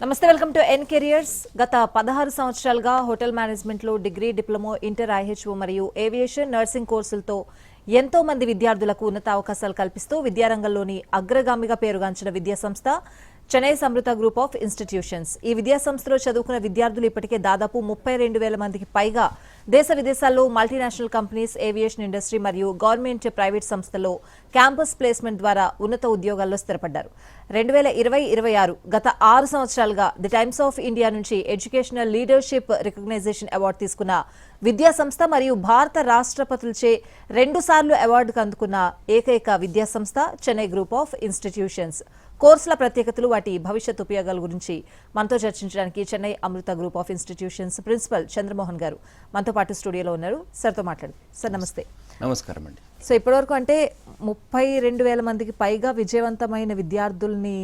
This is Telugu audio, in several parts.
నమస్తే, వెల్కమ్ టు ఎన్ కెరియర్స్. గత 16 సంవత్సరాలుగా హోటల్ మేనేజ్మెంట్లో డిగ్రీ, డిప్లొమా, ఇంటర్, ఐహెచ్ఓ మరియు ఏవియేషన్, నర్సింగ్ కోర్సులతో ఎంతో మంది విద్యార్థులకు ఉన్నత అవకాశాలు కల్పిస్తూ విద్యారంగంలోని అగ్రగామిగా పేరుగాంచిన విద్యా సంస్థ Chennai Amrita group of institutions. ఈ విద్యా సంస్థలో చదువుకున్న విద్యార్థులు ఇప్పటికే దాదాపు 32,000 మందికి పైగా దేశ విదేశాల్లో మల్టీనేషనల్ కంపెనీస్, ఏవియేషన్ ఇండస్ట్రీ మరియు గవర్నమెంట్, ప్రైవేట్ సంస్థల్లో క్యాంపస్ ప్లేస్మెంట్ ద్వారా ఉన్నత ఉద్యోగాల్లో స్థిరపడ్డారు. 2020-26 గత 6 సంవత్సరాలుగా ది టైమ్స్ ఆఫ్ ఇండియా నుంచి ఎడ్యుకేషనల్ లీడర్షిప్ రికగ్నైజేషన్ అవార్డు తీసుకున్న విద్యా సంస్థ మరియు భారత రాష్ట్రపతులచే 2 సార్లు అవార్డుకు అందుకున్న ఏకైక విద్యా సంస్థ చెన్నై గ్రూప్ ఆఫ్ ఇన్స్టిట్యూషన్స్. కోర్సుల ప్రత్యేకతలు, వాటి భవిష్యత్ ఉపయోగాల గురించి మనతో చర్చించడానికి Chennai Amrita group of institutions principal Chandramohan గారు మనతో పాటు స్టూడియోలో ఉన్నారు. సార్తో మాట్లాడు. సార్ నమస్తే. నమస్కారం అండి. సో ఇప్పటివరకు అంటే 32,000 మందికి పైగా విజయవంతమైన విద్యార్థుల్ని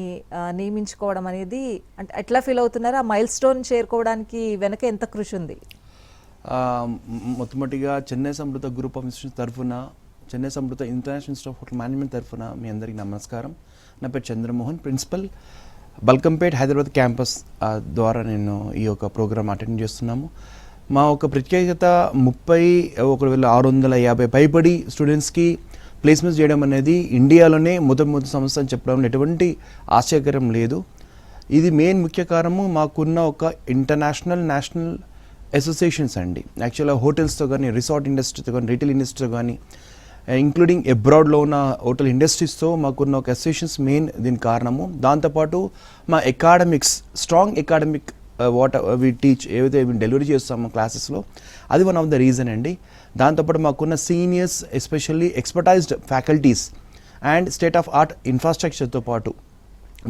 నియమించుకోవడం అనేది అంటే ఎట్లా ఫీల్ అవుతున్నారు? ఆ మైల్ స్టోన్ చేరుకోవడానికి వెనక ఎంత కృషి ఉంది? మొట్టమొదటిగా Chennai Amrita group of institution తరఫున, Chennai Amrita international institute of hotel management తరఫున మీ అందరికీ నమస్కారం. నా పేరు చంద్రమోహన్, ప్రిన్సిపల్, బల్కంపేట్ హైదరాబాద్ క్యాంపస్ ద్వారా నేను ఈ యొక్క ప్రోగ్రామ్ అటెండ్ చేస్తున్నాము. మా ఒక ప్రత్యేకత 31,650 పైబడి స్టూడెంట్స్కి ప్లేస్మెంట్స్ చేయడం అనేది ఇండియాలోనే మొదటి సంస్థ అని చెప్పడంలో ఎటువంటి ఆశ్చర్యకరం లేదు. ఇది మెయిన్ ముఖ్య కారణము మాకున్న ఒక ఇంటర్నేషనల్, నేషనల్ అసోసియేషన్స్ అండి. యాక్చువల్గా హోటల్స్తో కానీ, రిసార్ట్ ఇండస్ట్రీతో కానీ, రీటైల్ ఇండస్ట్రీతో కానీ, ఇంక్లూడింగ్ అబ్రాడ్లో ఉన్న హోటల్ ఇండస్ట్రీస్తో మాకున్న ఒక అసోసియేషన్స్ మెయిన్ దీనికి కారణము. దాంతోపాటు మా academics, strong academic what we teach, ఏవైతే డెలివరీ చేస్తామో క్లాసెస్లో, అది వన్ ఆఫ్ ద రీజన్ అండి. దాంతోపాటు మాకున్న seniors, especially expertised faculties and state of art ఇన్ఫ్రాస్ట్రక్చర్తో పాటు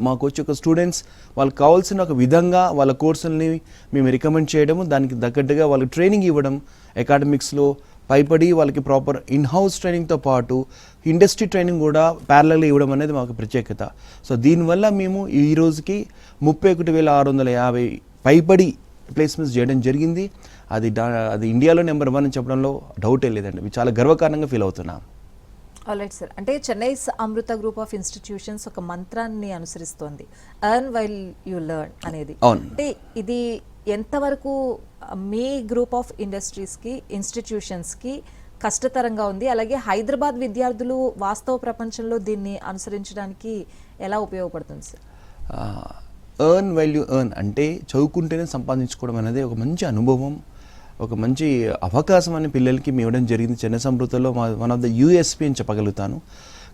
మాకు వచ్చి ఒక స్టూడెంట్స్ వాళ్ళకి కావాల్సిన ఒక విధంగా వాళ్ళ కోర్సుల్ని మేము రికమెండ్ చేయడము, దానికి తగ్గట్టుగా వాళ్ళకి ట్రైనింగ్ ఇవ్వడం, అకాడమిక్స్లో పైపడి వాళ్ళకి ప్రాపర్ ఇన్హౌస్ ట్రైనింగ్తో పాటు ఇండస్ట్రీ ట్రైనింగ్ కూడా ప్యారలల్గా ఇవ్వడం అనేది మాకు ప్రత్యేకత. సో దీనివల్ల మేము ఈ రోజుకి 31,650 పైపడి ప్లేస్మెంట్స్ చేయడం జరిగింది. అది ఇండియాలో నెంబర్ 1 అని చెప్పడంలో డౌటే లేదండి. చాలా గర్వకారణంగా ఫీల్ అవుతున్నాం. ఆల్రైట్ సార్, అంటే Chennai Amrita group of institutions ఒక మంత్రాన్ని అనుసరిస్తోంది, ఎర్న్ వైల్ యూ లెర్న్ అనేది. అంటే ఇది ఎంతవరకు మీ గ్రూప్ ఆఫ్ ఇండస్ట్రీస్కి, ఇన్స్టిట్యూషన్స్కి కష్టతరంగా ఉంది? అలాగే హైదరాబాద్ విద్యార్థులు వాస్తవ ప్రపంచంలో దీన్ని అనుసరించడానికి ఎలా ఉపయోగపడుతుంది sir? Earn while you earn అంటే చదువుకుంటేనే సంపాదించుకోవడం అనేది ఒక మంచి అనుభవం, ఒక మంచి అవకాశం అని పిల్లలకి మేము ఇవ్వడం జరిగింది. చెన్నై అమృతలో వన్ ఆఫ్ ద యూఎస్పీ అని చెప్పగలుగుతాను.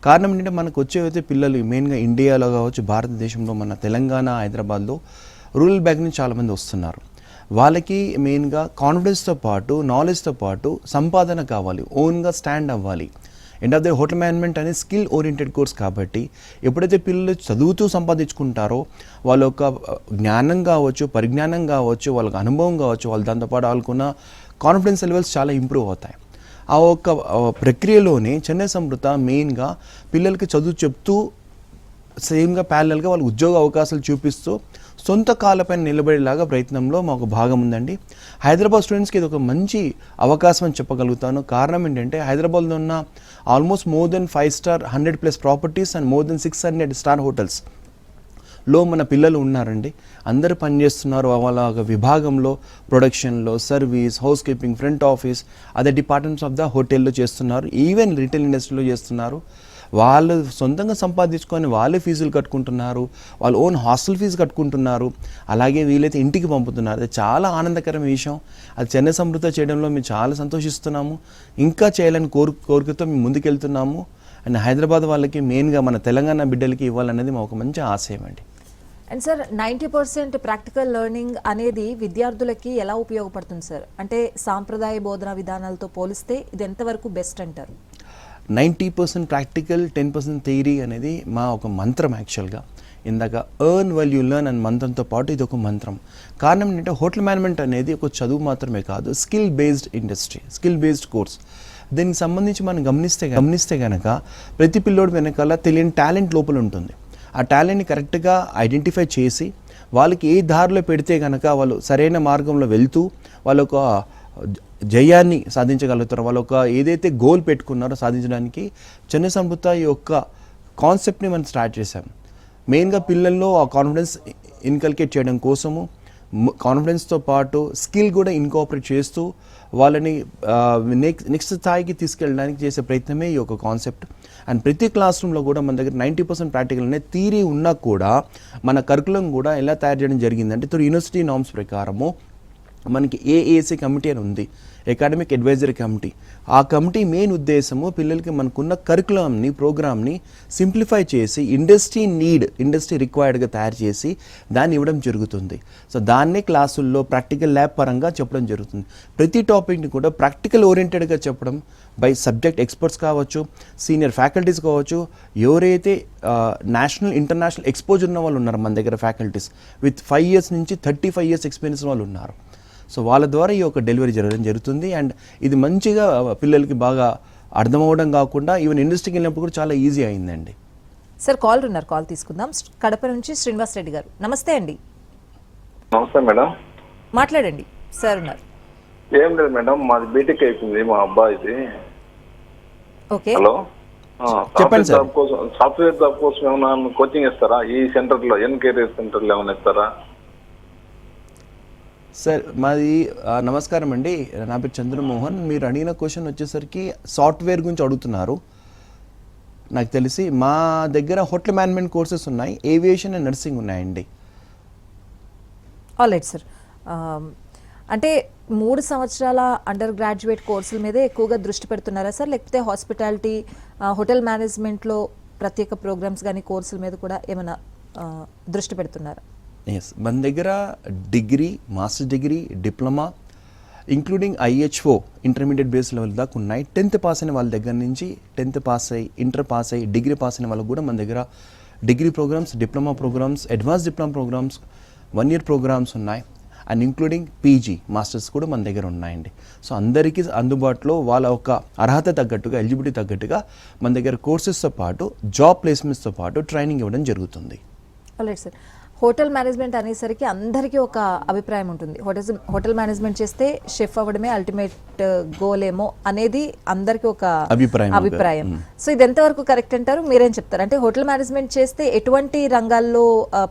కారణం ఏంటంటే మనకు వచ్చేవైతే పిల్లలు మెయిన్గా ఇండియాలో కావచ్చు, భారతదేశంలో, మన తెలంగాణ, హైదరాబాద్లో రూరల్ బ్యాక్ నుంచి చాలామంది వస్తున్నారు. వాళ్ళకి మెయిన్గా కాన్ఫిడెన్స్తో పాటు, నాలెడ్జ్తో పాటు సంపాదన కావాలి, ఓన్గా స్టాండ్ అవ్వాలి. End of the hotel management అనేది స్కిల్ ఓరియంటెడ్ కోర్స్ కాబట్టి ఎప్పుడైతే పిల్లలు చదువుతూ సంపాదించుకుంటారో వాళ్ళ యొక్క జ్ఞానం కావచ్చు, పరిజ్ఞానం కావచ్చు, వాళ్ళకి అనుభవం కావచ్చు, వాళ్ళు దాంతోపాటు వాళ్ళకున్న కాన్ఫిడెన్స్ లెవెల్స్ చాలా ఇంప్రూవ్ అవుతాయి. ఆ ఒక్క ప్రక్రియలోనే చెన్నై అమృత మెయిన్గా పిల్లలకి చదువు చెప్తూ సేమ్గా ప్యారలల్గా వాళ్ళకి ఉద్యోగ అవకాశాలు చూపిస్తూ సొంత కాళ్ళపైన నిలబడేలాగా ప్రయత్నంలో మాకు భాగం ఉందండి. హైదరాబాద్ స్టూడెంట్స్కి ఇది ఒక మంచి అవకాశం అని చెప్పగలుగుతాను. కారణం ఏంటంటే హైదరాబాద్లో ఉన్న almost more than 5 star 100+ properties and more than 600 star హోటల్స్లో మన పిల్లలు ఉన్నారండి. అందరూ పనిచేస్తున్నారు. వాళ్ళ విభాగంలో ప్రొడక్షన్లో, service, housekeeping, front office, అదే డిపార్ట్మెంట్స్ ఆఫ్ ద హోటల్లో చేస్తున్నారు. ఈవెన్ రీటైల్ ఇండస్ట్రీలో చేస్తున్నారు. వాళ్ళు సొంతంగా సంపాదించుకొని వాళ్ళే ఫీజులు కట్టుకుంటున్నారు, వాళ్ళు ఓన్ హాస్టల్ ఫీజు కట్టుకుంటున్నారు, అలాగే వీలైతే ఇంటికి పంపుతున్నారు. అది చాలా ఆనందకరమైన విషయం. అది చెన్నై అమృత చేయడంలో మేము చాలా సంతోషిస్తున్నాము. ఇంకా చేయాలని కోరికతో మేము ముందుకెళ్తున్నాము. అండ్ హైదరాబాద్ వాళ్ళకి, మెయిన్గా మన తెలంగాణ బిడ్డలకి ఇవ్వాలనేది మా ఒక మంచి ఆశయం అండి. అండ్ సార్, 90% ప్రాక్టికల్ లెర్నింగ్ అనేది విద్యార్థులకి ఎలా ఉపయోగపడుతుంది సార్? అంటే సాంప్రదాయ బోధనా విధానాలతో పోలిస్తే ఇది ఎంతవరకు బెస్ట్ అంటారు? 90% ప్రాక్టికల్, 10% థియరీ అనేది మా ఒక మంత్రం. యాక్చువల్గా ఇందాక ఎర్న్ వైల్ యూ లెర్న్ అనే మంత్రంతో పాటు ఇది ఒక మంత్రం. కారణం ఏంటంటే హోటల్ మేనేజ్మెంట్ అనేది ఒక చదువు మాత్రమే కాదు, skill based industry, skill based course. దీనికి సంబంధించి మనం గమనిస్తే కనుక ప్రతి పిల్లోడు వెనకాల తెలియని టాలెంట్ లోపల ఉంటుంది. ఆ టాలెంట్ని కరెక్ట్గా ఐడెంటిఫై చేసి వాళ్ళకి ఏ దారిలో పెడితే కనుక వాళ్ళు సరైన మార్గంలో వెళ్తూ వాళ్ళ ఒక జయాన్ని సాధించగలుగుతారు. వాళ్ళు ఒక ఏదైతే గోల్ పెట్టుకున్నారో సాధించడానికి చెన్నై అమృత ఈ యొక్క కాన్సెప్ట్ని మనం స్టార్ట్ చేశాం. మెయిన్గా పిల్లల్లో ఆ కాన్ఫిడెన్స్ ఇన్కల్కేట్ చేయడం కోసము కాన్ఫిడెన్స్తో పాటు స్కిల్ కూడా ఇన్కాపరేట్ చేస్తూ వాళ్ళని నెక్స్ట్ స్థాయికి తీసుకెళ్ళడానికి చేసే ప్రయత్నమే ఈ యొక్క కాన్సెప్ట్. అండ్ ప్రతి క్లాస్ రూమ్లో కూడా మన దగ్గర 90% ప్రాక్టికల్ అనే థియరీ ఉన్నా కూడా మన కరికులం కూడా ఎలా తయారు చేయడం జరిగిందంటే త్రూ యూనివర్సిటీ నార్మ్స్ ప్రకారము మనకి ఏఏసీ కమిటీ అని ఉంది, అకాడమిక్ అడ్వైజరీ కమిటీ. ఆ కమిటీ మెయిన్ ఉద్దేశము పిల్లలకి మనకున్న కరికులంని ప్రోగ్రామ్ని సింప్లిఫై చేసి ఇండస్ట్రీ రిక్వైర్డ్గా తయారు చేసి దాన్ని ఇవ్వడం జరుగుతుంది. సో దాన్నే క్లాసుల్లో ప్రాక్టికల్ ల్యాబ్ పరంగా చెప్పడం జరుగుతుంది. ప్రతి టాపిక్ని కూడా ప్రాక్టికల్ ఓరియంటెడ్గా చెప్పడం బై సబ్జెక్ట్ ఎక్స్పర్ట్స్ కావచ్చు, సీనియర్ ఫ్యాకల్టీస్ కావచ్చు, ఎవరైతే నేషనల్ ఇంటర్నేషనల్ ఎక్స్పోజర్ ఉన్న వాళ్ళు ఉన్నారు మన దగ్గర ఫ్యాకల్టీస్ విత్ 5 years నుంచి 35 years ఎక్స్పీరియన్స్ వాళ్ళు ఉన్నారు. సో వాళ్ళ ద్వారా ఈ యొక్క డెలివరీ జరగడం జరుగుతుంది. అండ్ ఇది మంచిగా పిల్లలకి బాగా అర్థమవడం కాకుండా ఈవెన్ ఇండస్ట్రీకి వెళ్ళినప్పుడు కూడా చాలా ఈజీ అయిందండి. సార్ కాల్ ఉన్నారు, కాల్ తీసుకుందాం. కడప నుంచి శ్రీనివాస్ రెడ్డి గారు, నమస్తే అండి. నమస్తే మేడం. మాట్లాడండి సార్ ఉన్నారు. ఏం లేదు మేడం, మాది బీటెక్ అయిపోయింది మా అబ్బాయిది. Okay, hello. చెప్పండి సార్. సాఫ్ట్వేర్ జాబ్ కోసం ఏమైనా కోచింగ్ ఇస్తారా? ఈ సెంటర్లో కెరియర్ సెంటర్లో ఏమైనా ఇస్తారా? సార్ మాది నమస్కారం అండి, నా పేరు చంద్రమోహన్. మీరు అడిగిన క్వశ్చన్ వచ్చేసరికి సాఫ్ట్వేర్ గురించి అడుగుతున్నారు. నాకు తెలిసి మా దగ్గర హోటల్ మేనేజ్మెంట్ కోర్సెస్ ఉన్నాయి, ఏవియేషన్ అండ్ నర్సింగ్ ఉన్నాయండి. All right sir. అంటే 3 సంవత్సరాల అండర్ గ్రాడ్యుయేట్ కోర్సుల మీదే ఎక్కువగా దృష్టి పెడుతున్నారా సార్, లేకపోతే హాస్పిటాలిటీ, హోటల్ మేనేజ్మెంట్లో ప్రత్యేక ప్రోగ్రామ్స్ కానీ కోర్సుల మీద కూడా ఏమైనా దృష్టి పెడుతున్నారా? ఎస్, మన దగ్గర degree, master degree, diploma including IHO intermediate base level దాకా ఉన్నాయి. 10th పాస్ అయిన వాళ్ళ దగ్గర నుంచి 10th పాస్ అయ్యి, ఇంటర్ పాస్ అయ్యి, డిగ్రీ పాస్ అయిన వాళ్ళకు కూడా మన దగ్గర degree programmes, diploma programmes, advance diploma programmes, 1 year programmes ఉన్నాయి. అండ్ ఇంక్లూడింగ్ PG మాస్టర్స్ కూడా మన దగ్గర ఉన్నాయండి. సో అందరికీ అందుబాటులో వాళ్ళ ఒక అర్హత తగ్గట్టుగా, ఎలిజిబిలిటీ తగ్గట్టుగా మన దగ్గర కోర్సెస్తో పాటు జాబ్ ప్లేస్మెంట్స్తో పాటు ట్రైనింగ్ ఇవ్వడం జరుగుతుంది. Alright sir. హోటల్ మేనేజ్మెంట్ అనేసరికి అందరికీ ఒక అభిప్రాయం ఉంటుంది, హోటల్ మేనేజ్మెంట్ చేస్తే షెఫ్ అవ్వడమే అల్టిమేట్ గోల్ ఏమో అనేది అందరికీ ఒక అభిప్రాయం. సో ఇది ఎంతవరకు కరెక్ట్ అంటారు, మీరేం చెప్తారు? అంటే హోటల్ మేనేజ్మెంట్ చేస్తే ఎటువంటి రంగాల్లో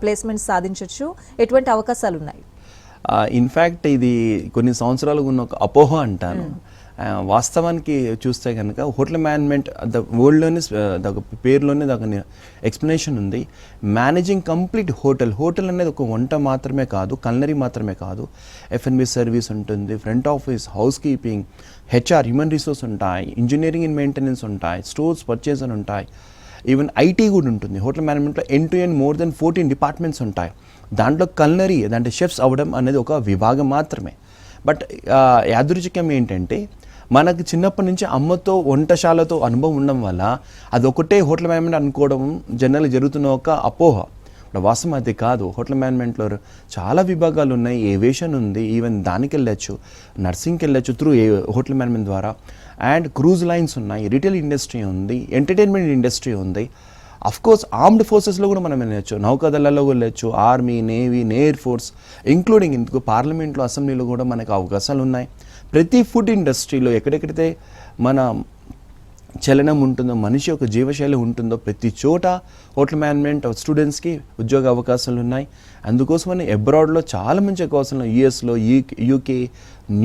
ప్లేస్మెంట్ సాధించవచ్చు, ఎటువంటి అవకాశాలు ఉన్నాయి? ఇన్ఫ్యాక్ట్ ఇది కొన్ని సంవత్సరాలుగా ఉన్న ఒక అపోహ అంటాను. వాస్తవానికి చూస్తే కనుక హోటల్ మేనేజ్మెంట్ వరల్డ్లోనే పేరులోనే దాని ఎక్స్ప్లెనేషన్ ఉంది. మేనేజింగ్ కంప్లీట్ హోటల్ అనేది ఒక వంట మాత్రమే కాదు, కల్నరీ మాత్రమే కాదు, F&B సర్వీస్ ఉంటుంది, front office, house keeping, HR human resource ఉంటాయి, ఇంజనీరింగ్ అండ్ మెయింటెనెన్స్ ఉంటాయి, స్టోర్స్ పర్చేస్ అని ఉంటాయి, ఈవెన్ IT కూడా ఉంటుంది. హోటల్ మేనేజ్మెంట్లో end to end more than 14 departments ఉంటాయి. దాంట్లో కల్నరీ అంటే షెఫ్స్ అవ్వడం అనేది ఒక విభాగం మాత్రమే. బట్ యాదృచ్ఛికం ఏంటంటే మనకు చిన్నప్పటి నుంచి అమ్మతో వంటశాలతో అనుభవం ఉండడం వల్ల అది ఒకటే హోటల్ మేనేజ్మెంట్ అనుకోవడం జనరల్గా జరుగుతున్న ఒక అపోహ. వాస్తవం అది కాదు. హోటల్ మేనేజ్మెంట్లో చాలా విభాగాలు ఉన్నాయి, ఏవియేషన్ ఉంది, ఈవెన్ దానికి వెళ్ళచ్చు, నర్సింగ్కి వెళ్ళచ్చు త్రూ హోటల్ మేనేజ్మెంట్ ద్వారా, అండ్ క్రూజ్ లైన్స్ ఉన్నాయి, రిటైల్ ఇండస్ట్రీ ఉంది, ఎంటర్టైన్మెంట్ ఇండస్ట్రీ ఉంది. అఫ్కోర్స్ ఆర్మ్డ్ ఫోర్సెస్లో కూడా మనం వెళ్ళచ్చు, నౌకాదళాల్లో వెళ్ళచ్చు, army, navy, air force, including ఇందుకు పార్లమెంట్లో, అసెంబ్లీలో కూడా మనకు అవకాశాలు ఉన్నాయి. ప్రతి ఫుడ్ ఇండస్ట్రీలో ఎక్కడెక్కడైతే మన చలనం ఉంటుందో, మనిషి యొక్క జీవశైలి ఉంటుందో ప్రతి చోట హోటల్ మేనేజ్మెంట్ స్టూడెంట్స్కి ఉద్యోగ అవకాశాలు ఉన్నాయి. అందుకోసమని అబ్రాడ్లో చాలా మంచి అవకాశాలు, US, UK,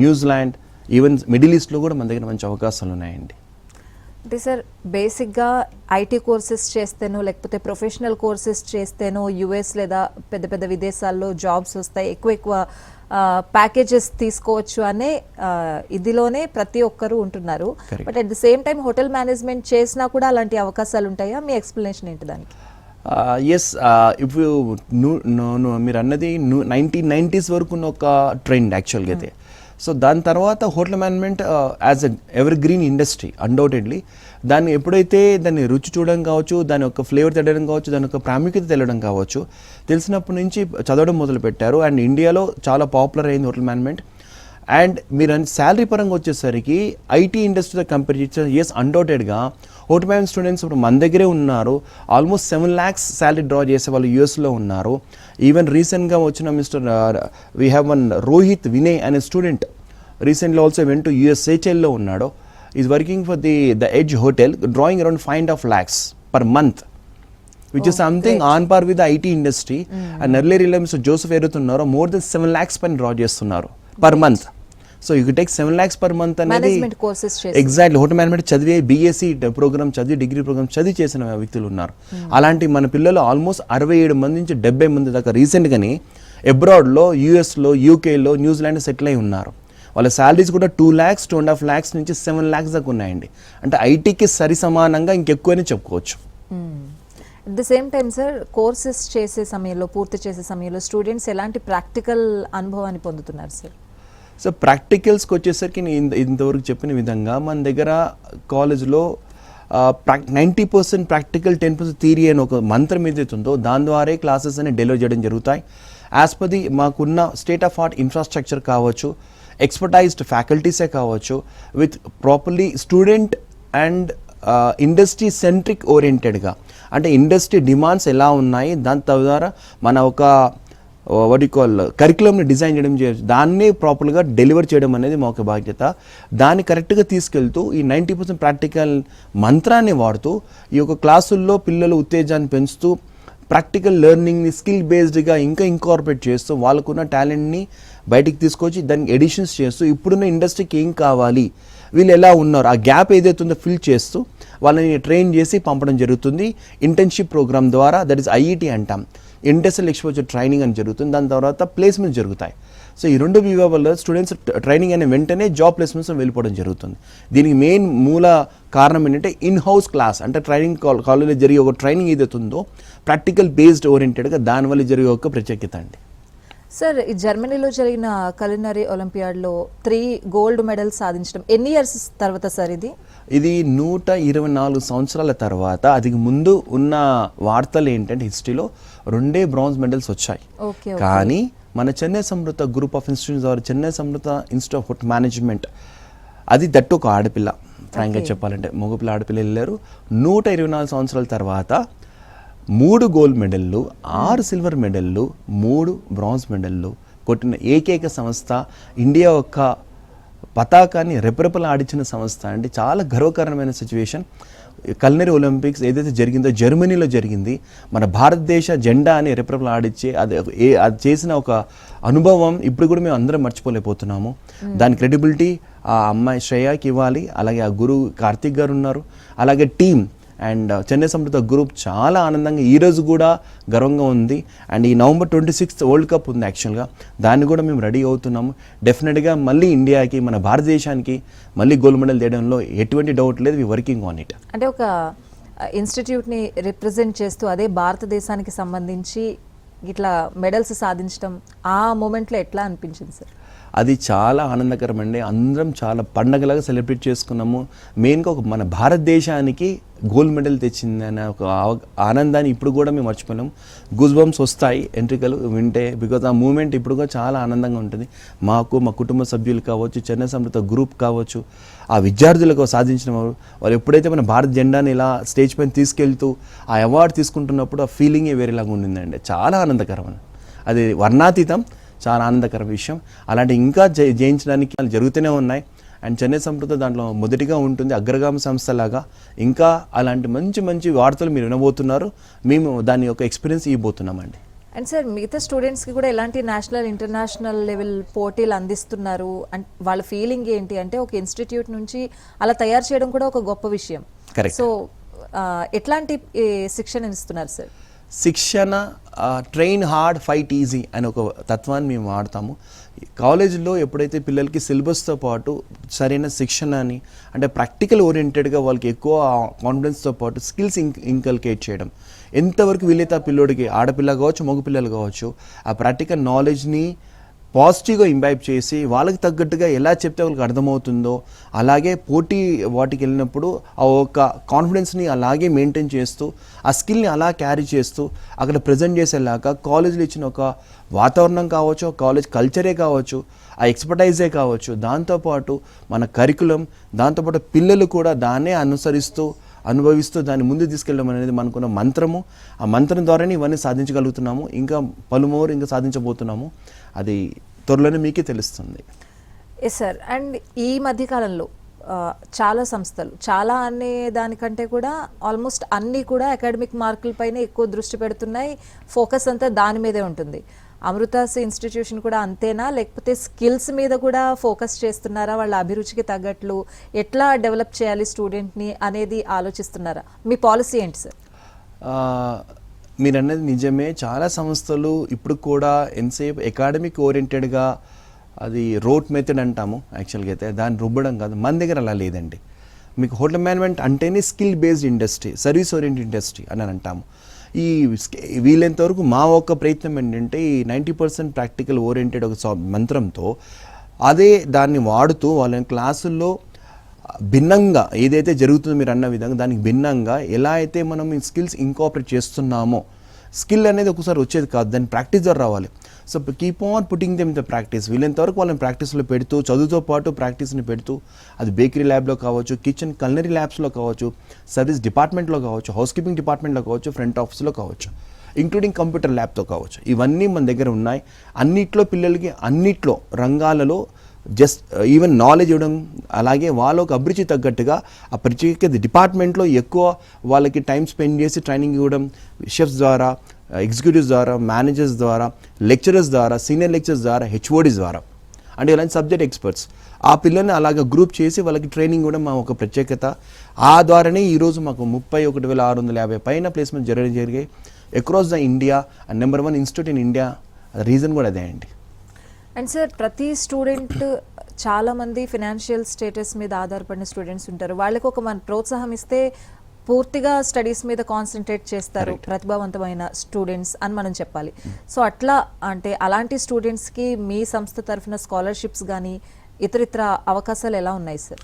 New Zealand, even middle ఈస్ట్లో కూడా మన దగ్గర మంచి అవకాశాలు ఉన్నాయండి. అంటే సార్ బేసిక్గా IT కోర్సెస్ చేస్తేనో లేకపోతే ప్రొఫెషనల్ కోర్సెస్ చేస్తేనో US లేదా పెద్ద పెద్ద విదేశాల్లో జాబ్స్ వస్తాయి, ఎక్కువ ప్యాకేజెస్ తీసుకోవచ్చు అనే ఇదిలోనే ప్రతి ఒక్కరూ ఉంటున్నారు. But at the same time hotel management చేసినా కూడా అలాంటి అవకాశాలు ఉంటాయా? మీ ఎక్స్ప్లెనేషన్ ఏంటి దానికి? ఎస్, ఇప్పుడు మీరు అన్నది 1990s వరకు ఉన్న ఒక ట్రెండ్ యాక్చువల్గా అయితే. సో దాని తర్వాత hotel management as a ever green industry undoubtedly దాన్ని ఎప్పుడైతే దాన్ని రుచి చూడడం కావచ్చు, దాని యొక్క ఫ్లేవర్ తెలియడం కావచ్చు, దాని యొక్క ప్రాముఖ్యత తెలియడం కావచ్చు, తెలిసినప్పటి నుంచి చదవడం మొదలుపెట్టారు. అండ్ ఇండియాలో చాలా పాపులర్ అయింది హోటల్ మేనేజ్మెంట్. అండ్ మీరు శాలరీ పరంగా వచ్చేసరికి IT ఇండస్ట్రీతో కంపేర్ చేస్తే ఎస్ అన్డౌటెడ్గా హోటల్ మేనేజ్మెంట్ స్టూడెంట్స్ ఇప్పుడు మన దగ్గరే ఉన్నారు. ఆల్మోస్ట్ 7 lakhs శాలరీ డ్రా చేసే వాళ్ళు US ఉన్నారు. ఈవెన్ రీసెంట్గా వచ్చిన we have one Rohit Vinay అనే student recently also went to US Seychelles ఉన్నాడు. Is working for the edge hotel, drawing around 5.5 lakhs per month. Which is something on par with IT industry. And earlier ఇలా మిస్టర్ జోసెఫ్ ఎవరుతున్నారో మోర్ దెన్ 7 lakhs పైన డ్రా చేస్తున్నారు per month. So you take 7 lakhs per month అనేది మేనేజ్మెంట్ కోర్సెస్ చేసి ఎగ్జాక్ట్లీ హోటల్ మేనేజ్మెంట్ చదివే బీఎస్సీ ప్రోగ్రామ్ చదివి డిగ్రీ ప్రోగ్రామ్ చదివి చేసిన వ్యక్తులు ఉన్నారు. అలాంటి మన పిల్లలు ఆల్మోస్ట్ 67 మంది నుంచి 70 మంది దాకా రీసెంట్గాని అబ్రాడ్లో, యూఎస్లో, యూకేలో, న్యూజిలాండ్ సెటిల్ అయి ఉన్నారు. వాళ్ళ శాలరీస్ కూడా 2 lakhs, 2.5 lakhs నుంచి 7 lakhs దాకా ఉన్నాయండి. అంటే ఐటీకి సరి సమానంగా ఇంకెక్కువనే చెప్పుకోవచ్చు. At the same time sir, courses చేసే సమయంలో, పూర్తి చేసే సమయంలో స్టూడెంట్స్ ఎలాంటి ప్రాక్టికల్ అనుభవాన్ని పొందుతున్నారు సార్? సో ప్రాక్టికల్స్కి వచ్చేసరికి నేను ఇంతవరకు చెప్పిన విధంగా మన దగ్గర కాలేజ్లో 90% ప్రాక్టికల్, 10% థియరీ అని ఒక మంత్రం ఏదైతే ఉందో దాని ద్వారా క్లాసెస్ అని డెలివర్ చేయడం జరుగుతాయి. యాజ్ పర్ ది మాకున్న స్టేట్ ఆఫ్ ఆర్ట్ ఇన్ఫ్రాస్ట్రక్చర్ కావచ్చు, ఎక్స్పర్టైజ్డ్ ఫ్యాకల్టీసే కావచ్చు, with properly student and industry centric ఓరియంటెడ్గా, అంటే ఇండస్ట్రీ డిమాండ్స్ ఎలా ఉన్నాయి దాని ద్వారా మన ఒక వాట్ యు కాల్ కరికులంని డిజైన్ చేయడం దాన్ని ప్రాపర్గా డెలివర్ చేయడం అనేది మా ఒక బాధ్యత. దాన్ని కరెక్ట్గా తీసుకెళ్తూ ఈ 90% ప్రాక్టికల్ మంత్రాన్ని వాడుతూ ఈ యొక్క క్లాసుల్లో పిల్లల ఉత్తేజాన్ని పెంచుతూ ప్రాక్టికల్ లెర్నింగ్ని స్కిల్ బేస్డ్గా ఇంకా ఇంకార్పొరేట్ చేస్తూ వాళ్ళకున్న టాలెంట్ని బయటికి తీసుకొచ్చి దానికి ఎడిషన్స్ చేస్తూ ఇప్పుడున్న ఇండస్ట్రీకి ఏం కావాలి, వీళ్ళు ఎలా ఉన్నారు, ఆ గ్యాప్ ఏదైతే ఉందో ఫిల్ చేస్తూ వాళ్ళని ట్రైన్ చేసి పంపడం జరుగుతుంది. ఇంటర్న్షిప్ ప్రోగ్రామ్ ద్వారా, దట్ ఈస్ ఐఈటీ అంటాం, ఇండస్ట్రియల్ ఎక్స్పోజర్ ట్రైనింగ్ అని జరుగుతుంది. దాని తర్వాత ప్లేస్మెంట్స్ జరుగుతాయి. సో ఈ 2 విభాగాల్లో స్టూడెంట్స్ ట్రైనింగ్ అయిన వెంటనే జాబ్ ప్లేస్మెంట్స్ వెళ్ళిపోవడం జరుగుతుంది. దీనికి మెయిన్ మూల కారణం ఏంటంటే ఇన్ హౌస్ క్లాస్, అంటే ట్రైనింగ్ కాలేజీలో జరిగే ఒక ట్రైనింగ్ ఏదైతే ఉందో ప్రాక్టికల్ బేస్డ్ ఓరియంటెడ్గా దానివల్ల జరిగే ఒక ప్రత్యేకత అండి. సార్, ఈ జర్మనీలో జరిగిన కులినరీ ఒలింపియాడ్లో 3 gold మెడల్స్ సాధించడం ఎన్ని ఇయర్స్ తర్వాత సార్? ఇది 124 సంవత్సరాల తర్వాత. అది ముందు ఉన్న వార్తలు ఏంటంటే హిస్టరీలో 2 bronze మెడల్స్ వచ్చాయి. కానీ మన Chennai Samruddha group of institutes or Chennai Samruddha institute of hotel management, అది దట్టు ఒక ఆడపిల్ల, ఫ్రాంక్గా చెప్పాలంటే మగపిల్ల ఆడపిల్ల వెళ్ళారు. 124 సంవత్సరాల తర్వాత 3 gold మెడల్లు, 6 సిల్వర్ మెడల్లు, 3 bronze మెడల్లు కొట్టిన ఏకైక సంస్థ, ఇండియా యొక్క పతాకాన్ని రెపరెపలు ఆడించిన సంస్థ అంటే చాలా గర్వకారణమైన సిచ్యువేషన్. కులినరీ ఒలింపిక్స్ ఏదైతే జరిగిందో జర్మనీలో జరిగింది, మన భారతదేశ జెండా అని రెపరెపలు ఆడిచ్చే అది చేసిన ఒక అనుభవం ఇప్పుడు కూడా మేము అందరం మర్చిపోలేకపోతున్నాము. దాని క్రెడిబిలిటీ ఆ అమ్మాయి శ్రేయాకి ఇవ్వాలి. అలాగే ఆ గురువు కార్తిక్ గారు ఉన్నారు, అలాగే team and Chennai Samruddha group చాలా ఆనందంగా ఈరోజు కూడా గర్వంగా ఉంది. అండ్ ఈ November 26th వరల్డ్ కప్ ఉంది యాక్చువల్గా, దాన్ని కూడా మేము రెడీ అవుతున్నాము. డెఫినెట్గా మళ్ళీ ఇండియాకి, మన భారతదేశానికి మళ్ళీ గోల్డ్ మెడల్ తేయడంలో ఎటువంటి డౌట్ లేదు. We working on it. అంటే ఒక ఇన్స్టిట్యూట్ని రిప్రజెంట్ చేస్తూ అదే భారతదేశానికి సంబంధించి ఇట్లా మెడల్స్ సాధించడం ఆ మూమెంట్లో ఎట్లా అనిపించింది సార్? అది చాలా ఆనందకరం అండి. అందరం చాలా పండగలాగా సెలబ్రేట్ చేసుకున్నాము. మెయిన్గా ఒక మన భారతదేశానికి గోల్డ్ మెడల్ తెచ్చింది అనే ఒక ఆనందాన్ని ఇప్పుడు కూడా మేము మర్చిపోలేము. గూస్ బంప్స్ వస్తాయి ఎంట్రికలు వింటే, బికాజ్ ఆ మూమెంట్ ఇప్పుడు కూడా చాలా ఆనందంగా ఉంటుంది మాకు, మా కుటుంబ సభ్యులు కావచ్చు, చెన్నై సమృద్ధ గ్రూప్ కావచ్చు, ఆ విద్యార్థులకు సాధించిన వాళ్ళు ఎప్పుడైతే మన భారత జెండాని ఇలా స్టేజ్ పైన తీసుకెళ్తూ ఆ అవార్డు తీసుకుంటున్నప్పుడు ఆ ఫీలింగే వేరేలాగా ఉండిందండి. చాలా ఆనందకరం, అది వర్ణాతీతం, చాలా ఆనందకర విషయం. అలాంటి ఇంకా జయించడానికి జరుగుతూనే ఉన్నాయి. అండ్ చెన్నై సమృద్ధ దాంట్లో మొదటిగా ఉంటుంది, అగ్రగామి సంస్థలాగా. ఇంకా అలాంటి మంచి మంచి వార్తలు మీరు వినబోతున్నారు, మేము దాని యొక్క ఎక్స్పీరియన్స్ ఇవ్వబోతున్నామండి. అండ్ సార్, మిగతా స్టూడెంట్స్కి కూడా ఎలాంటి నేషనల్, ఇంటర్నేషనల్ లెవెల్ పోటీలు అందిస్తున్నారు? అండ్ వాళ్ళ ఫీలింగ్ ఏంటి అంటే, ఒక ఇన్స్టిట్యూట్ నుంచి అలా తయారు చేయడం కూడా ఒక గొప్ప విషయం. కరెక్ట్. సో ఎట్లాంటి శిక్షణ ఇస్తున్నారు సార్? శిక్షణ ట్రైన్ హార్డ్, ఫైట్ ఈజీ అనే ఒక తత్వాన్ని మేము వాడతాము. కాలేజీలో ఎప్పుడైతే పిల్లలకి సిలబస్తో పాటు సరైన శిక్షణని, అంటే ప్రాక్టికల్ ఓరియంటెడ్గా వాళ్ళకి ఎక్కువ కాన్ఫిడెన్స్తో పాటు స్కిల్స్ ఇంకల్కేట్ చేయడం, ఎంతవరకు వీలైతే ఆ పిల్లోడికి, ఆడపిల్ల కావచ్చు మగపిల్లలు కావచ్చు, ఆ ప్రాక్టికల్ నాలెడ్జ్ని పాజిటివ్గా ఇంబైబ్ చేసి వాళ్ళకి తగ్గట్టుగా ఎలా చెప్తే వాళ్ళకి అర్థమవుతుందో అలాగే పోటీ వాటికి వెళ్ళినప్పుడు ఆ ఒక కాన్ఫిడెన్స్ని అలాగే మెయింటైన్ చేస్తూ ఆ స్కిల్ని అలా క్యారీ చేస్తూ అక్కడ ప్రజెంట్ చేసేలాగా కాలేజీలో ఇచ్చిన ఒక వాతావరణం కావచ్చు, కాలేజ్ కల్చరే కావచ్చు, ఆ ఎక్స్పర్టైజే కావచ్చు, దాంతోపాటు మన కరికులం, దాంతోపాటు పిల్లలు కూడా దాన్నే అనుభవిస్తూ దాన్ని ముందు తీసుకెళ్ళడం అనేది మనకున్న మంత్రము. ఆ మంత్రం ద్వారానే ఇవన్నీ సాధించగలుగుతున్నాము. ఇంకా పలుమూరు ఇంకా సాధించబోతున్నాము. అది త్వరలోనే మీకే తెలుస్తుంది. Yes sir. అండ్ ఈ మధ్యకాలంలో చాలా సంస్థలు, చాలా అనే దానికంటే కూడా ఆల్మోస్ట్ అన్నీ కూడా అకాడమిక్ మార్కులపైనే ఎక్కువ దృష్టి పెడుతున్నాయి, ఫోకస్ అంతా దాని మీదే ఉంటుంది. అమృతాస్ ఇన్స్టిట్యూషన్ కూడా అంతేనా, లేకపోతే స్కిల్స్ మీద కూడా ఫోకస్ చేస్తున్నారా, వాళ్ళ అభిరుచికి తగ్గట్లు ఎట్లా డెవలప్ చేయాలి స్టూడెంట్ని అనేది ఆలోచిస్తున్నారా? మీ పాలసీ ఏంటి సార్? మీరు అన్నది నిజమే. చాలా సంస్థలు ఇప్పుడు కూడా ఎంతసేపు అకాడమిక్ ఓరియంటెడ్గా, అది రోట్ మెథడ్ అంటాము యాక్చువల్గా అయితే, దాన్ని రుబ్బడం కాదు. మన దగ్గర అలా లేదండి. మీకు హోటల్ మేనేజ్మెంట్ అంటేనే skill based industry, service oriented industry అని అంటాము. ఈ వీలైనంత వరకు మా ఒక్క ప్రయత్నం ఏంటంటే ఈ 90% ప్రాక్టికల్ ఓరియంటెడ్ ఒక మంత్రంతో అదే దాన్ని వాడుతూ వాళ్ళని క్లాసుల్లో భిన్నంగా ఏదైతే జరుగుతుందో మీరు అన్న విధంగా దానికి భిన్నంగా ఎలా అయితే మనం ఈ స్కిల్స్ ఇంకాపరేట్ చేస్తున్నామో, స్కిల్ అనేది ఒకసారి వచ్చేది కాదు, దాన్ని ప్రాక్టీస్ ద్వారా రావాలి. So keep on putting them the practice. వీళ్ళంతవరకు వాళ్ళని ప్రాక్టీస్లో పెడుతూ, చదువుతో పాటు ప్రాక్టీస్ని పెడుతూ, అది బేకరీ ల్యాబ్లో కావచ్చు, కిచెన్ కల్నరీ ల్యాబ్స్లో కావచ్చు, సర్వీస్ డిపార్ట్మెంట్లో కావచ్చు, హౌస్ కీపింగ్ డిపార్ట్మెంట్లో కావచ్చు, ఫ్రంట్ ఆఫీస్లో కావచ్చు, ఇంక్లూడింగ్ కంప్యూటర్ ల్యాబ్తో కావచ్చు, ఇవన్నీ మన దగ్గర ఉన్నాయి. అన్నిట్లో పిల్లలకి అన్నిట్లో రంగాలలో జస్ట్ ఈవెన్ నాలెడ్జ్ ఇవ్వడం, అలాగే వాళ్ళకు అభిరుచి తగ్గట్టుగా ఆ ప్రత్యేక డిపార్ట్మెంట్లో ఎక్కువ వాళ్ళకి టైం స్పెండ్ చేసి ట్రైనింగ్ ఇవ్వడం, షెఫ్స్ ద్వారా, ఎగ్జిక్యూటివ్స్ ద్వారా, మేనేజర్స్ ద్వారా, లెక్చరర్స్ ద్వారా, సీనియర్ లెక్చరర్స్ ద్వారా, హెచ్ఓడీస్ ద్వారా, అంటే ఇలాంటి సబ్జెక్ట్ ఎక్స్పర్ట్స్ ఆ పిల్లల్ని అలాగ గ్రూప్ చేసి వాళ్ళకి ట్రైనింగ్ ఇవ్వడం మా ఒక ప్రత్యేకత. ఆ ద్వారానే ఈరోజు మాకు 31,650 పైన ప్లేస్మెంట్ జరిగాయి across the India. And number 1 institute in India. Reason కూడా అదే అండి. అండ్ సార్, ప్రతి స్టూడెంట్ చాలామంది ఫినాన్షియల్ స్టేటస్ మీద ఆధారపడిన స్టూడెంట్స్ ఉంటారు. వాళ్ళకి ఒక మన ప్రోత్సాహం ఇస్తే పూర్తిగా స్టడీస్ మీద కాన్సన్ట్రేట్ చేస్తారు ప్రతిభావంతమైన స్టూడెంట్స్ అని మనం చెప్పాలి. సో అట్లా అంటే అలాంటి స్టూడెంట్స్కి మీ సంస్థ తరఫున స్కాలర్షిప్స్ కానీ ఇతరితర అవకాశాలు ఎలా ఉన్నాయి సార్?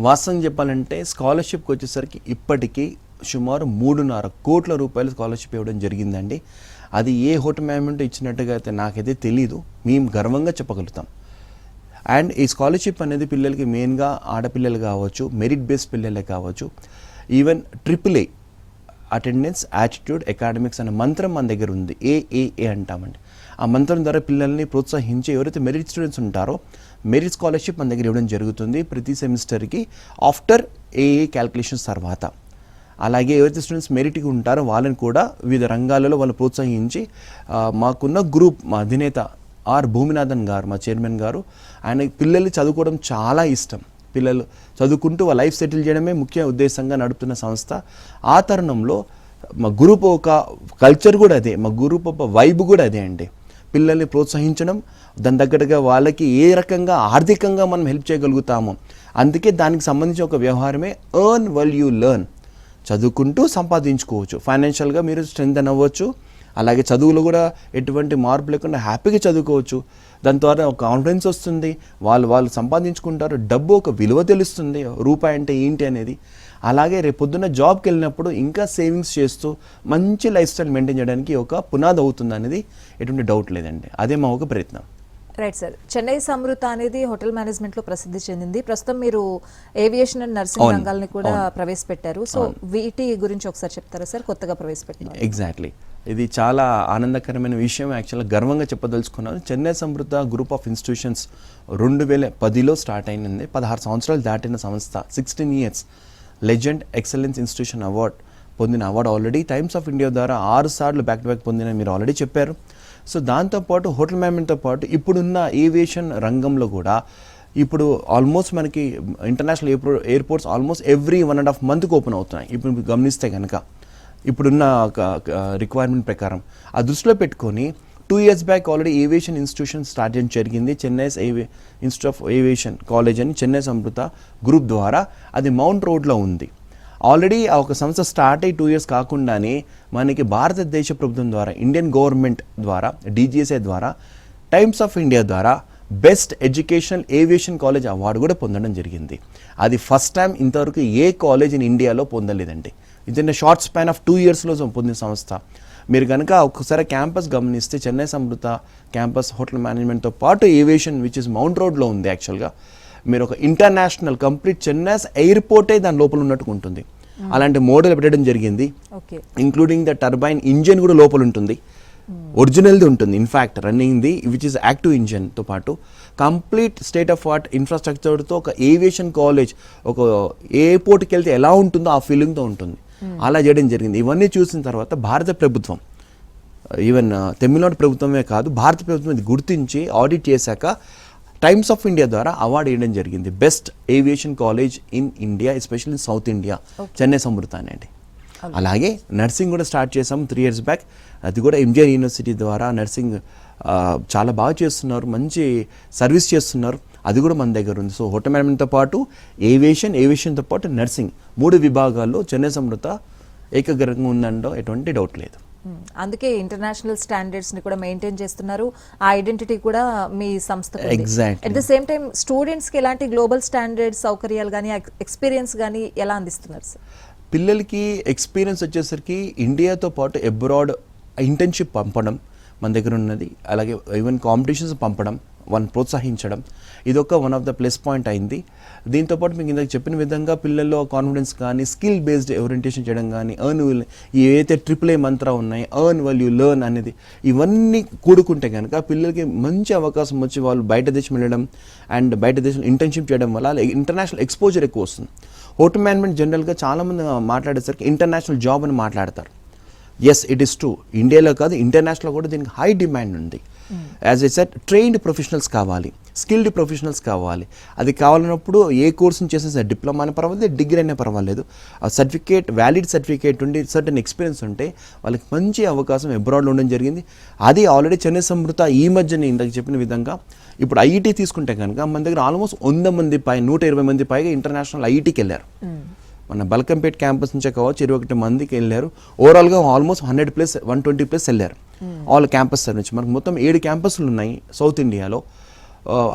వాస్తవం చెప్పాలంటే స్కాలర్షిప్కి వచ్చేసరికి ఇప్పటికీ సుమారు 3.5 కోట్ల రూపాయలు స్కాలర్షిప్ ఇవ్వడం జరిగిందండి. అది ఏ హోటల్ మేనేజ్మెంట్ ఇచ్చినట్టుగా అయితే నాకైతే తెలీదు, మేము గర్వంగా చెప్పగలుగుతాం. అండ్ ఈ స్కాలర్షిప్ అనేది పిల్లలకి మెయిన్గా ఆడపిల్లలు కావచ్చు, మెరిట్ బేస్డ్ పిల్లలే కావచ్చు, even AAA attendance, attitude, academics అనే మంత్రం మన దగ్గర ఉంది. AAA అంటామండి. ఆ మంత్రం ద్వారా పిల్లల్ని ప్రోత్సహించి ఎవరైతే మెరిట్ స్టూడెంట్స్ ఉంటారో మెరిట్ స్కాలర్షిప్ మన దగ్గర ఇవ్వడం జరుగుతుంది ప్రతి సెమిస్టర్కి ఆఫ్టర్ AA క్యాల్కులేషన్స్ తర్వాత. అలాగే ఎవరైతే స్టూడెంట్స్ మెరిట్కి ఉంటారో వాళ్ళని కూడా వివిధ రంగాలలో వాళ్ళు ప్రోత్సహించి, మాకున్న గ్రూప్, మా అధినేత ఆర్ భూమినాథన్ గారు, మా చైర్మన్ గారు, ఆయన పిల్లలు చదువుకోవడం చాలా ఇష్టం. పిల్లలు చదువుకుంటూ వాళ్ళ లైఫ్ సెటిల్ చేయడమే ముఖ్య ఉద్దేశంగా నడుపుతున్న సంస్థ. ఆ తరుణంలో మా గ్రూప్ ఒక కల్చర్ కూడా అదే, మా గ్రూప్ ఒక వైబ్ కూడా అదే అండి. పిల్లల్ని ప్రోత్సహించడం, దాని తగ్గట్టుగా వాళ్ళకి ఏ రకంగా ఆర్థికంగా మనం హెల్ప్ చేయగలుగుతామో, అందుకే దానికి సంబంధించిన ఒక వ్యవహారమే ఎర్న్ వెల్ యూ లెర్న్. చదువుకుంటూ సంపాదించుకోవచ్చు, ఫైనాన్షియల్గా మీరు స్ట్రెంగ్త్ అవ్వచ్చు, అలాగే చదువులో కూడా ఎటువంటి మార్పు లేకుండా హ్యాపీగా చదువుకోవచ్చు. దాని ద్వారా ఒక కాన్ఫిడెన్స్ వస్తుంది, వాళ్ళు సంపాదించుకుంటారు, డబ్బు ఒక విలువ తెలుస్తుంది, రూపాయి అంటే ఏంటి అనేది. అలాగే రేపు పొద్దున్న జాబ్కి వెళ్ళినప్పుడు ఇంకా సేవింగ్స్ చేస్తూ మంచి లైఫ్ స్టైల్ మెయింటైన్ చేయడానికి ఒక పునాది అవుతుంది అనేది ఎటువంటి డౌట్ లేదండి. అదే మా ఒక ప్రయత్నం. Right sir. చెన్నై సమృత అనేది హోటల్ మేనేజ్మెంట్లో ప్రసిద్ధి చెందింది. ప్రస్తుతం మీరు ఏవియేషన్ అండ్ నర్సింగ్ రంగాలని కూడా ప్రవేశపెట్టారు. సో వీటి గురించి ఒకసారి చెప్తారా సార్, కొత్తగా ప్రవేశపెట్టారు? ఎగ్జాక్ట్లీ, ఇది చాలా ఆనందకరమైన విషయం. యాక్చువల్గా గర్వంగా చెప్పదలుచుకున్నాను. Chennai Samruddha group of institutions 2010లో స్టార్ట్ అయినది. 16 సంవత్సరాలు దాటిన సంస్థ. 16 years legend excellence institution award పొందిన award already times of India ద్వారా 6 సార్లు బ్యాక్ టు బ్యాక్ పొందిన మీరు ఆల్రెడీ చెప్పారు. సో దాంతోపాటు హోటల్ మేనేజ్మెంట్తో పాటు ఇప్పుడున్న ఏవియేషన్ రంగంలో కూడా ఇప్పుడు ఆల్మోస్ట్ మనకి ఇంటర్నేషనల్ ఎయిర్పోర్ట్స్ ఆల్మోస్ట్ ఎవ్రీ 1.5 monthకి ఓపెన్ అవుతున్నాయి. ఇప్పుడు మీరు గమనిస్తే కనుక ఇప్పుడున్న రిక్వైర్మెంట్ ప్రకారం ఆ దృష్టిలో పెట్టుకొని 2 years back already aviation institution start చేయడం జరిగింది. Chennai institute of aviation college అని చెన్నై సమృత గ్రూప్ ద్వారా. అది మౌంట్ రోడ్లో ఉంది. ఆల్రెడీ ఆ ఒక సంస్థ స్టార్ట్ అయ్యి 2 years కాకుండానే మనకి భారతదేశ ప్రభుత్వం ద్వారా, ఇండియన్ గవర్నమెంట్ ద్వారా, DGSI ద్వారా, టైమ్స్ ఆఫ్ ఇండియా ద్వారా best educational aviation college award కూడా పొందడం జరిగింది. అది ఫస్ట్ టైం ఇంతవరకు ఏ కాలేజ్ ఇన్ ఇండియాలో పొందలేదండి. ఇది షార్ట్ స్పాన్ ఆఫ్ 2 yearsలో పొందిన సంస్థ. మీరు కనుక ఒకసారి క్యాంపస్ గమనిస్తే చెన్నై సమృత క్యాంపస్ హోటల్ మేనేజ్మెంట్తో పాటు ఏవియేషన్ విచ్ ఇస్ మౌంట్ రోడ్లో ఉంది. యాక్చువల్గా మీరు ఒక ఇంటర్నేషనల్ కంప్లీట్ చెన్నై ఎయిర్పోర్టే దాని లోపల ఉన్నట్టుగా ఉంటుంది. అలాంటి మోడల్ పెట్టడం జరిగింది. ఇంక్లూడింగ్ ద టర్బైన్ ఇంజిన్ కూడా లోపల ఉంటుంది. ఒరిజినల్ది ఉంటుంది. ఇన్ఫ్యాక్ట్ రన్నింగ్ది విచ్ ఇస్ యాక్టివ్ ఇంజన్తో పాటు కంప్లీట్ స్టేట్ ఆఫ్ ఆర్ట్ ఇన్ఫ్రాస్ట్రక్చర్తో ఒక ఏవియేషన్ కాలేజ్, ఒక ఎయిర్పోర్ట్కి వెళ్తే ఎలా ఉంటుందో ఆ ఫీలింగ్తో ఉంటుంది. అలా చేయడం జరిగింది. ఇవన్నీ చూసిన తర్వాత భారత ప్రభుత్వం, ఈవెన్ తమిళనాడు ప్రభుత్వమే కాదు, భారత ప్రభుత్వం ఇది గుర్తించి ఆడిట్ చేశాక టైమ్స్ ఆఫ్ ఇండియా ద్వారా అవార్డు ఇవ్వడం జరిగింది. Best aviation college in India, especially in South India, Chennai సమృతాని అండి. అలాగే నర్సింగ్ కూడా స్టార్ట్ చేసాము 3 years బ్యాక్. అది కూడా ఎంజిఆర్ యూనివర్సిటీ ద్వారా నర్సింగ్ చాలా బాగా చేస్తున్నారు, మంచి సర్వీస్ చేస్తున్నారు. అది కూడా మన దగ్గర ఉంది. సో హోటల్ మేనేజ్మెంట్తో పాటు ఏవియేషన్తో పాటు నర్సింగ్ 3 విభాగాల్లో చెన్నై సమృత ఏకగ్రంగా ఉందండో ఎటువంటి డౌట్ లేదు. అందుకే ఇంటర్నేషనల్ స్టాండర్డ్స్ ని కూడా మెయింటైన్ చేస్తున్నారు. ఆ ఐడెంటిటీ కూడా మీ సంస్థ. Exactly. At the same time students కి ఎలాంటి గ్లోబల్ స్టాండర్డ్స్ సౌకర్యాలు కానీ ఎక్స్పీరియన్స్ కానీ ఎలా అందిస్తున్నారు సార్? పిల్లలకి ఎక్స్పీరియన్స్ వచ్చేసరికి ఇండియాతో పాటు అబ్రాడ్ ఇంటర్న్షిప్ పంపడం మన దగ్గర ఉన్నది. అలాగే ఈవెన్ కాంపిటీషన్స్ పంపడం, ప్రోత్సహించడం, ఇదొక one of the plus point అయింది. దీంతోపాటు మీకు ఇందాక చెప్పిన విధంగా పిల్లల్లో కాన్ఫిడెన్స్ కానీ, స్కిల్ బేస్డ్ ఓరియంటేషన్ చేయడం కానీ, ఏవైతే AAA మంత్ర ఉన్నాయి, ఎర్న్ వాల్యూ లెర్న్ అనేది, ఇవన్నీ కూడుకుంటే కనుక పిల్లలకి మంచి అవకాశం వచ్చి వాళ్ళు బయట దేశం వెళ్ళడం అండ్ బయట దేశం ఇంటర్న్షిప్ చేయడం వల్ల ఇంటర్నేషనల్ ఎక్స్పోజర్ ఎక్కువ వస్తుంది. హోటల్ మేనేజ్మెంట్ జనరల్గా చాలామంది మాట్లాడేసరికి ఇంటర్నేషనల్ జాబ్ అని మాట్లాడతారు. Yes, it is true. ఇండియాలో కాదు, ఇంటర్నేషనల్ కూడా దీనికి హై డిమాండ్ ఉంది. As a set trained professionals కావాలి, స్కిల్డ్ ప్రొఫెషనల్స్ కావాలి. అది కావాలన్నప్పుడు ఏ కోర్సుని చేసే డిప్లొమా అయినా పర్వాలేదు, డిగ్రీ అయినా పర్వాలేదు, ఆ సర్టిఫికేట్ వ్యాలిడ్ సర్టిఫికేట్ ఉండి సర్టన్ ఎక్స్పీరియన్స్ ఉంటే వాళ్ళకి మంచి అవకాశం అబ్రాడ్లో ఉండడం జరిగింది. అది ఆల్రెడీ చెన్నై సమృత ఈ మధ్యనే ఇందాక చెప్పిన విధంగా ఇప్పుడు ఐఐటీ తీసుకుంటే కనుక మన దగ్గర ఆల్మోస్ట్ 100 మంది పై 120 మంది పైగా ఇంటర్నేషనల్ ఐఐటీకి వెళ్ళారు. మన బల్కంపేట్ క్యాంపస్ నుంచే కావచ్చు 21 మందికి వెళ్ళారు. ఓవరాల్గా ఆల్మోస్ట్ 100+, 120+ వెళ్ళారు ఆల్ క్యాంపస్ నుంచి. మనకు మొత్తం 7 క్యాంపస్లు ఉన్నాయి సౌత్ ఇండియాలో.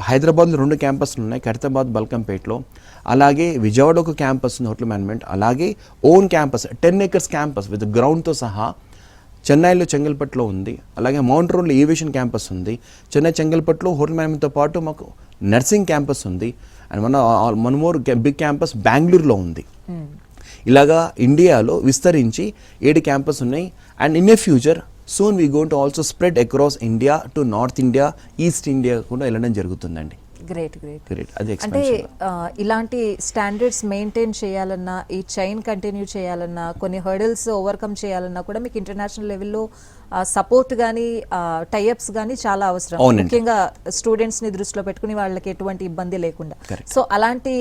హైదరాబాద్లో 2 క్యాంపస్లు ఉన్నాయి, ఖైరతాబాద్, బల్కంపేట్లో. అలాగే విజయవాడ ఒక క్యాంపస్ ఉంది హోటల్ మేనేజ్మెంట్. అలాగే own campus 10 acres campus with గ్రౌండ్తో సహా చెన్నైలో చెంగల్పట్లో ఉంది. అలాగే మౌంట్ రోడ్లో ఏవియేషన్ క్యాంపస్ ఉంది. చెన్నై చెంగల్పట్లో హోటల్ మేనేజ్మెంట్తో పాటు మాకు నర్సింగ్ క్యాంపస్ ఉంది. And one more big campus బెంగళూరులో ఉంది. ఇలాగా ఇండియాలో విస్తరించి 7 క్యాంపస్ ఉన్నాయి. And in a future soon we going to also spread across India to north India, east India కూడా వెళ్ళడం జరుగుతుందండి. గ్రేట్. అది అంటే ఇలాంటి స్టాండర్డ్స్ మెయింటైన్ చేయాలన్నా, ఈ చైన్ కంటిన్యూ చేయాలన్నా, కొన్ని హర్డల్స్ ఓవర్కమ్ చేయాలన్నా కూడా మీకు ఇంటర్నేషనల్ లెవెల్లో సపోర్ట్ కానీ టైఅప్స్ కానీ చాలా అవసరం. ముఖ్యంగా స్టూడెంట్స్ ని దృష్టిలో పెట్టుకుని వాళ్ళకి ఎటువంటి ఇబ్బంది లేకుండా. సో అలాంటి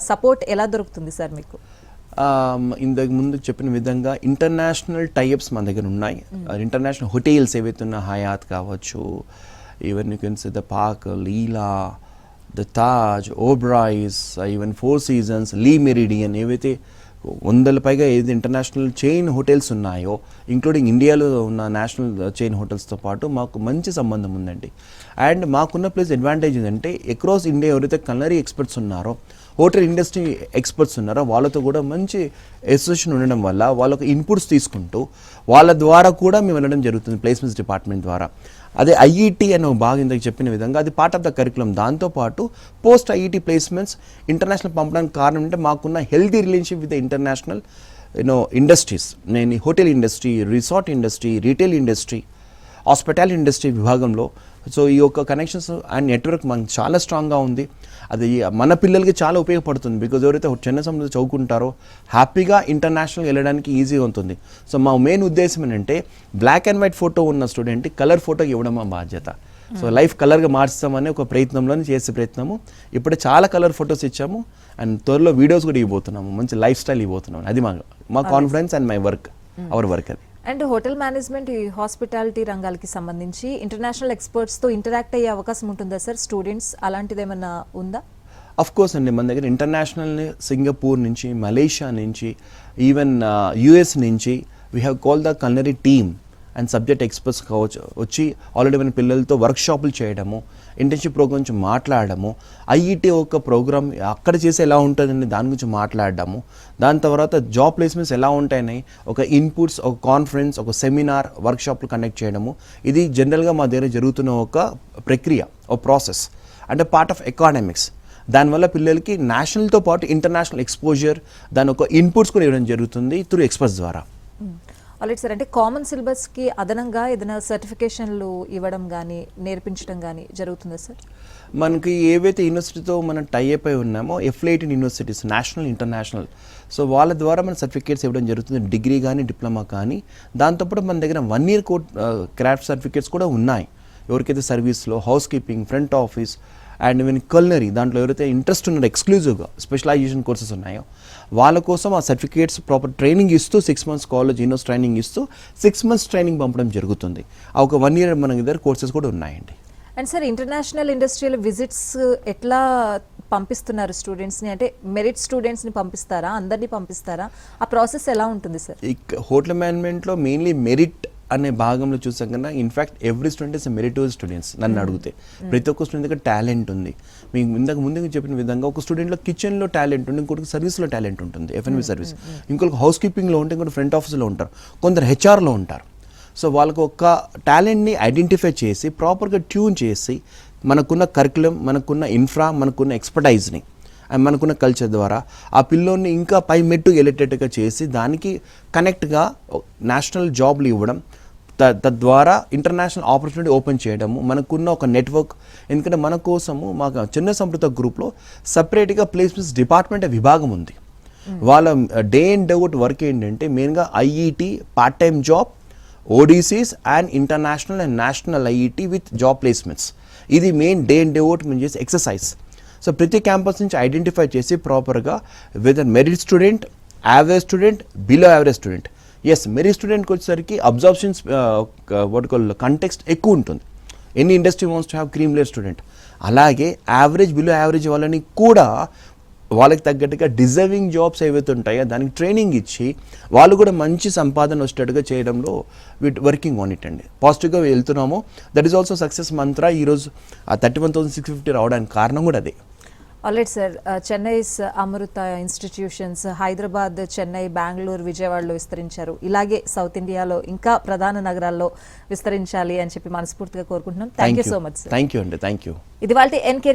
సపోర్ట్ ఎలా దొరుకుతుంది సార్ మీకు? ఇంతకు ముందు చెప్పిన విధంగా ఇంటర్నేషనల్ టైఅప్స్ మన దగ్గర ఉన్నాయి. ఇంటర్నేషనల్ హోటల్స్ ఏవైతే ఉన్నా, హయాత్ కావచ్చు, even you can say the park, Leela, the Taj, Oberois, even 4 Seasons, Le Meridien, ఏవైతే 100 పైగా ఏది ఇంటర్నేషనల్ చైన్ హోటల్స్ ఉన్నాయో, ఇంక్లూడింగ్ ఇండియాలో ఉన్న నేషనల్ చైన్ హోటల్స్తో పాటు మాకు మంచి సంబంధం ఉందండి. అండ్ మాకున్న ప్లస్ అడ్వాంటేజ్ ఏంటంటే అక్రాస్ ఇండియా ఎవరైతే కలనరీ ఎక్స్పర్ట్స్ ఉన్నారో, హోటల్ ఇండస్ట్రీ ఎక్స్పర్ట్స్ ఉన్నారో వాళ్ళతో కూడా మంచి అసోసియేషన్ ఉండడం వల్ల వాళ్ళకు ఇన్పుట్స్ తీసుకుంటూ వాళ్ళ ద్వారా కూడా మేము వెళ్ళడం జరుగుతుంది ప్లేస్మెంట్స్ డిపార్ట్మెంట్ ద్వారా. అదే ఐఈటీ అని ఒక బాగా ఇందాక చెప్పిన విధంగా అది పార్ట్ ఆఫ్ ద కరికులం. దాంతోపాటు పోస్ట్ ఐఈటీ ప్లేస్మెంట్స్ ఇంటర్నేషనల్ పంపడానికి కారణం అంటే మాకున్న healthy relationship with international industries. నేను hotel industry, resort industry, retail industry, hospitality industry విభాగంలో. సో ఈ యొక్క కనెక్షన్స్ అండ్ నెట్వర్క్ మనకు చాలా స్ట్రాంగ్గా ఉంది. అది మన పిల్లలకి చాలా ఉపయోగపడుతుంది. బికాజ్ ఎవరైతే చెన్నై సమృద్ధి చదువుకుంటారో హ్యాపీగా ఇంటర్నేషనల్ వెళ్ళడానికి ఈజీగా ఉంటుంది. సో మా మెయిన్ ఉద్దేశం ఏంటంటే బ్లాక్ అండ్ వైట్ ఫోటో ఉన్న స్టూడెంట్కి కలర్ ఫోటో ఇవ్వడం మా బాధ్యత. సో లైఫ్ కలర్గా మార్చుతామని ఒక ప్రయత్నంలోనే చేసే ప్రయత్నము. ఇప్పుడే చాలా కలర్ ఫొటోస్ ఇచ్చాము అండ్ త్వరలో వీడియోస్ కూడా ఇవ్వబోతున్నాము, మంచి లైఫ్ స్టైల్ ఇవ్వబోతున్నాము. అది మా confidence and my work, our work అది. అండ్ హోటల్ మేనేజ్మెంట్, ఈ హాస్పిటాలిటీ రంగాలకి సంబంధించి ఇంటర్నేషనల్ ఎక్స్పర్ట్స్తో ఇంటరాక్ట్ అయ్యే అవకాశం ఉంటుందా సార్ స్టూడెంట్స్? అలాంటిది ఏమన్నా ఉందా? అఫ్ కోర్స్ అండి, మన దగ్గర ఇంటర్నేషనల్ సింగపూర్ నుంచి, మలేషియా నుంచి, ఈవెన్ యుఎస్ నుంచి we have call the culinary team and subject experts కావచ్చు వచ్చి ఆల్రెడీ మన పిల్లలతో వర్క్షాపులు చేయడము, ఇంటర్న్షిప్ ప్రోగ్రామ్ గురించి మాట్లాడడము, ఐఈటీ ఒక ప్రోగ్రామ్ అక్కడ చేసి ఎలా ఉంటుందని దాని గురించి మాట్లాడడము, దాని తర్వాత జాబ్ ప్లేస్మెంట్స్ ఎలా ఉంటాయని ఒక ఇన్పుట్స్, ఒక కాన్ఫరెన్స్, ఒక సెమినార్, వర్క్షాప్లు కండక్ట్ చేయడము. ఇది జనరల్గా మా దగ్గర జరుగుతున్న ఒక ప్రక్రియ, ఒక ప్రాసెస్ అంటే పార్ట్ ఆఫ్ ఎకాడమిక్స్. దానివల్ల పిల్లలకి నేషనల్తో పాటు ఇంటర్నేషనల్ ఎక్స్పోజర్, దాని ఒక ఇన్పుట్స్ కూడా ఇవ్వడం జరుగుతుంది త్రూ ఎక్స్పర్ట్స్ ద్వారా. ఆల్రెడీ సార్, అంటే కామన్ సిలబస్కి అదనంగా ఏదైనా సర్టిఫికేషన్లు ఇవ్వడం కానీ నేర్పించడం కానీ జరుగుతుందా సార్? మనకి ఏవైతే యూనివర్సిటీతో మనం టైఅప్ అయి ఉన్నామో affiliated universities national international, so వాళ్ళ ద్వారా మన సర్టిఫికేట్స్ ఇవ్వడం జరుగుతుంది, డిగ్రీ కానీ డిప్లొమా కానీ. దాంతోపాటు మన దగ్గర 1 year క్రాఫ్ట్ సర్టిఫికేట్స్ కూడా ఉన్నాయి. ఎవరికైతే సర్వీస్లో house keeping, front office and even culinary దాంట్లో ఎవరైతే ఇంట్రెస్ట్ ఉన్నారో ఎక్స్క్లూజివ్గా స్పెషలైజేషన్ కోర్సెస్ ఉన్నాయో వాళ్ళ కోసం ఆ సర్టిఫికేట్స్ ప్రాపర్ ట్రైనింగ్ ఇస్తూ 6 months కాలేజ్ యూనివర్స్ ట్రైనింగ్ ఇస్తూ 6 months ట్రైనింగ్ పంపడం జరుగుతుంది. ఆ ఒక 1 year మన దగ్గర కోర్సెస్ కూడా ఉన్నాయండి. And sir, international industrial visits ఎట్లా పంపిస్తున్నారు స్టూడెంట్స్ని? అంటే మెరిట్ స్టూడెంట్స్ని పంపిస్తారా, అందరినీ పంపిస్తారా? ఆ ప్రాసెస్ ఎలా ఉంటుంది సార్? హోటల్ మేనేజ్మెంట్లో మెయిన్లీ మెరిట్ అనే భాగంలో చూసాం కన్నా in fact every student is meritorious students. నన్ను అడిగితే ప్రతి ఒక్క స్టూడెంట్ దగ్గర టాలెంట్ ఉంది. మీకు ముందుకు చెప్పిన విధంగా ఒక స్టూడెంట్లో కిచెన్లో టాలెంట్ ఉంది, ఇంకొకటి సర్వీస్లో టాలెంట్ ఉంటుంది, F&B సర్వీస్, ఇంకొకటి హౌస్ కీపింగ్లో ఉంటే, ఇంకొకటి ఫ్రంట్ ఆఫీస్లో ఉంటారు, కొందరు హెచ్ఆర్లో ఉంటారు. సో వాళ్ళకు ఒక టాలెంట్ని ఐడెంటిఫై చేసి ప్రాపర్గా ట్యూన్ చేసి మనకున్న కరికులం, మనకున్న ఇన్ఫ్రా, మనకున్న ఎక్స్పర్టైజ్ని అండ్ మనకున్న కల్చర్ ద్వారా ఆ పిల్లోని ఇంకా పై మెట్టు వెళ్ళేటట్టుగా చేసి దానికి కనెక్ట్గా నేషనల్ జాబ్లు ఇవ్వడం, తద్వారా ఇంటర్నేషనల్ ఆపర్చునిటీ ఓపెన్ చేయడము, మనకున్న ఒక నెట్వర్క్. ఎందుకంటే మన కోసము మాకు చిన్న సంపృత గ్రూప్లో సపరేట్గా ప్లేస్మెంట్స్ డిపార్ట్మెంట్ విభాగం ఉంది. వాళ్ళ డే అండ్ అవుట్ వర్క్ ఏంటంటే మెయిన్గా ఐఈటీ పార్ట్ టైం జాబ్, ఓడిసిస్ and international and national IET with job placements. ఇది మెయిన్ డే అండ్ అవుట్ మేము చేసే ఎక్సర్సైజ్. సో ప్రతి క్యాంపస్ నుంచి ఐడెంటిఫై చేసి ప్రాపర్గా whether merit student, average student, below average student. Yes, merit స్టూడెంట్కి వచ్చేసరికి అబ్జార్ప్షన్స్ కంటెక్స్ట్ ఎక్కువ ఉంటుంది. Any industry wants to have cream layer student. అలాగే యావరేజ్, బిలో యావరేజ్ వాళ్ళని కూడా వాళ్ళకి తగ్గట్టుగా డిజర్వింగ్ జాబ్స్ ఏవైతే ఉంటాయో దానికి ట్రైనింగ్ ఇచ్చి వాళ్ళు కూడా మంచి సంపాదన వచ్చేటట్టుగా చేయడంలో వర్కింగ్ ఆన్ ఇట్ అండి. పాజిటివ్గా వెళ్తున్నాము. దట్ ఈస్ ఆల్సో సక్సెస్ మంత్ర. ఈరోజు 31,650 రావడానికి కారణం కూడా అదే. ఆల్రెడీ సార్, చెన్నైస్ అమృత ఇన్స్టిట్యూషన్స్ హైదరాబాద్, చెన్నై, బెంగళూరు, విజయవాడలో విస్తరించారు. ఇలాగే సౌత్ ఇండియాలో ఇంకా ప్రధాన నగరాల్లో విస్తరించాలి అని చెప్పి మనస్ఫూర్తిగా కోరుకుంటున్నాం. Thank you so much sir. Thank you అండి. Thank you. ఇది వాళ్ళ ఎన్కే